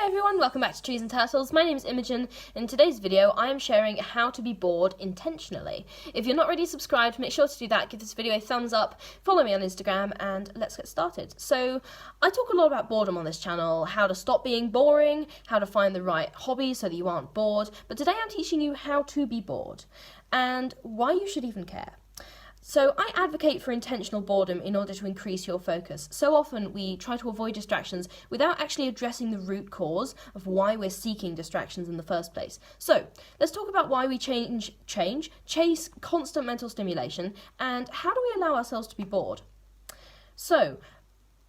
Hi everyone, welcome back to Trees and Turtles. My name is Imogen. In today's video, I am sharing how to be bored intentionally. If you're not already subscribed, make sure to do that, give this video a thumbs up, follow me on Instagram, and let's get started. So, I talk a lot about boredom on this channel, how to stop being boring, how to find the right hobby so that you aren't bored, but today I'm teaching you how to be bored, and why you should even care. So I advocate for intentional boredom in order to increase your focus. So often we try to avoid distractions without actually addressing the root cause of why we're seeking distractions in the first place. So let's talk about why we chase constant mental stimulation, and how do we allow ourselves to be bored? So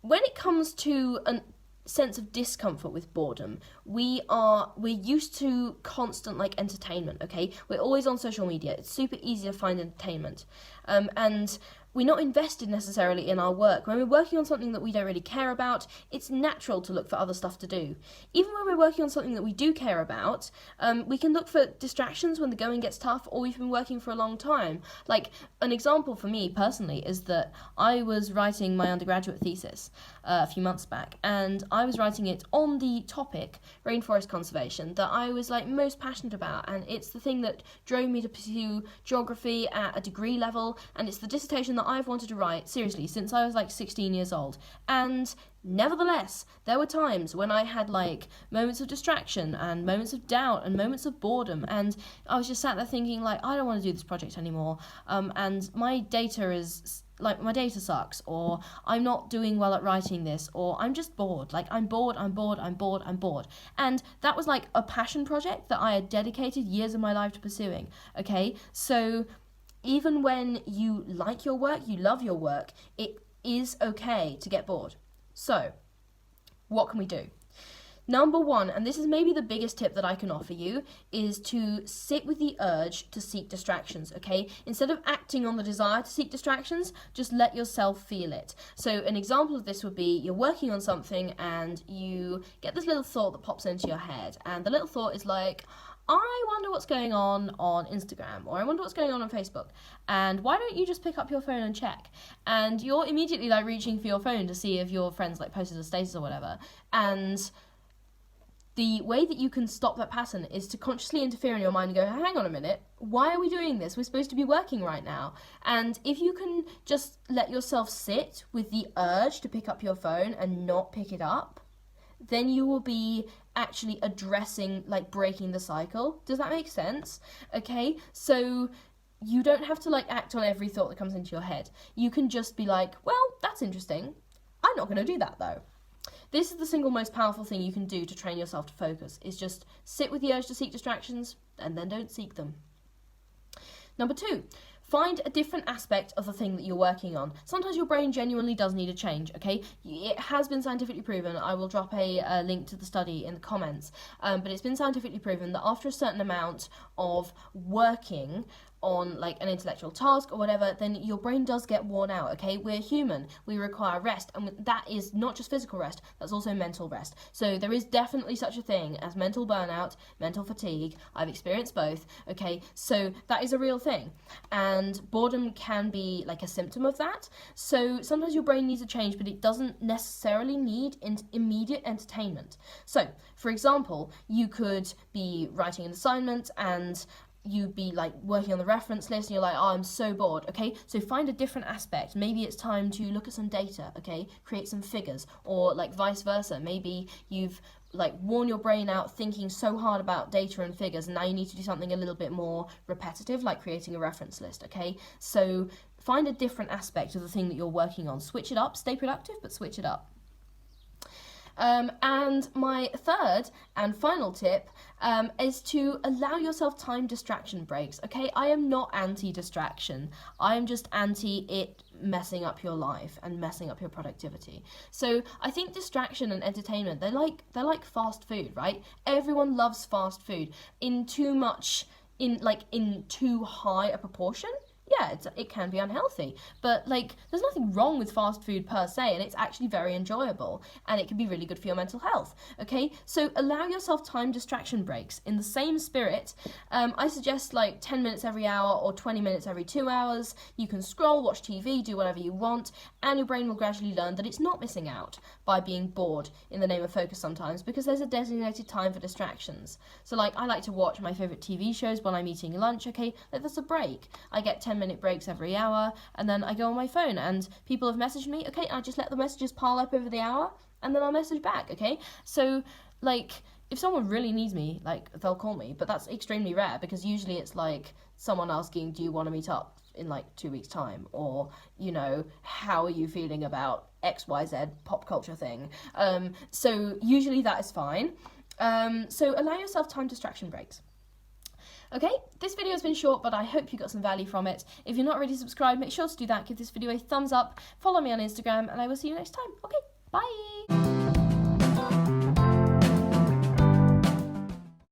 when it comes to a sense of discomfort with boredom, we're used to constant entertainment, okay? We're always on social media. It's super easy to find entertainment, and we're not invested necessarily in our work. When we're working on something that we don't really care about, it's natural to look for other stuff to do. Even when we're working on something that we do care about, we can look for distractions when the going gets tough or we've been working for a long time. Like, an example for me personally is that I was writing my undergraduate thesis a few months back, and I was writing it on the topic rainforest conservation that I was most passionate about, and it's the thing that drove me to pursue geography at a degree level, and it's the dissertation that I've wanted to write, seriously, since I was 16 years old. And nevertheless, there were times when I had moments of distraction and moments of doubt and moments of boredom, and I was just sat there thinking I don't want to do this project anymore, and my data sucks, or I'm not doing well at writing this, or I'm just bored. I'm bored. And that was a passion project that I had dedicated years of my life to pursuing, okay? So even when you like your work, you love your work, it is okay to get bored. So, what can we do? Number one, and this is maybe the biggest tip that I can offer you, is to sit with the urge to seek distractions, okay? Instead of acting on the desire to seek distractions, just let yourself feel it. So an example of this would be you're working on something and you get this little thought that pops into your head, and the little thought is I wonder what's going on Instagram, or I wonder what's going on Facebook, and why don't you just pick up your phone and check? And you're immediately reaching for your phone to see if your friends posted a status or whatever, and the way that you can stop that pattern is to consciously interfere in your mind and go, hang on a minute, why are we doing this? We're supposed to be working right now. And if you can just let yourself sit with the urge to pick up your phone and not pick it up, then you will be actually addressing, breaking the cycle. Does that make sense? Okay, so you don't have to, act on every thought that comes into your head. You can just be well, that's interesting. I'm not going to do that, though. This is the single most powerful thing you can do to train yourself to focus, is just sit with the urge to seek distractions, and then don't seek them. Number two, find a different aspect of the thing that you're working on. Sometimes your brain genuinely does need a change, okay? It has been scientifically proven. I will drop a link to the study in the comments. But it's been scientifically proven that after a certain amount of working on an intellectual task or whatever, then your brain does get worn out, okay? We're human. We require rest, and that is not just physical rest, that's also mental rest. So there is definitely such a thing as mental burnout, mental fatigue. I've experienced both, okay? So that is a real thing. And boredom can be a symptom of that. So sometimes your brain needs a change, but it doesn't necessarily need immediate entertainment. So, for example, you could be writing an assignment and you'd be working on the reference list, and you're oh, I'm so bored, okay? So find a different aspect. Maybe it's time to look at some data, okay? Create some figures, or vice versa. Maybe you've worn your brain out thinking so hard about data and figures, and now you need to do something a little bit more repetitive, like creating a reference list, okay? So find a different aspect of the thing that you're working on. Switch it up, stay productive, but switch it up. And my third and final tip is to allow yourself time distraction breaks, okay? I am not anti-distraction. I am just anti-it messing up your life and messing up your productivity. So I think distraction and entertainment, they're like fast food, right? Everyone loves fast food. In too high a proportion, yeah, it can be unhealthy, but like there's nothing wrong with fast food per se, and it's actually very enjoyable, and it can be really good for your mental health. Okay, so allow yourself time distraction breaks. In the same spirit, I suggest like 10 minutes every hour or 20 minutes every 2 hours. You can scroll, watch TV, do whatever you want, and your brain will gradually learn that it's not missing out by being bored in the name of focus sometimes, because there's a designated time for distractions. So like I like to watch my favourite TV shows when I'm eating lunch. Okay, like that's a break. I get 10-minute breaks every hour, and then I go on my phone and people have messaged me. Okay, I just let the messages pile up over the hour, and then I'll message back. Okay, so like if someone really needs me, like they'll call me, but that's extremely rare, because usually it's like someone asking, do you want to meet up in like 2 weeks time, or you know, how are you feeling about XYZ pop culture thing. So usually that is fine. So allow yourself time distraction breaks. Okay, this video has been short, but I hope you got some value from it. If you're not already subscribed, make sure to do that. Give this video a thumbs up, follow me on Instagram, and I will see you next time. Okay, bye!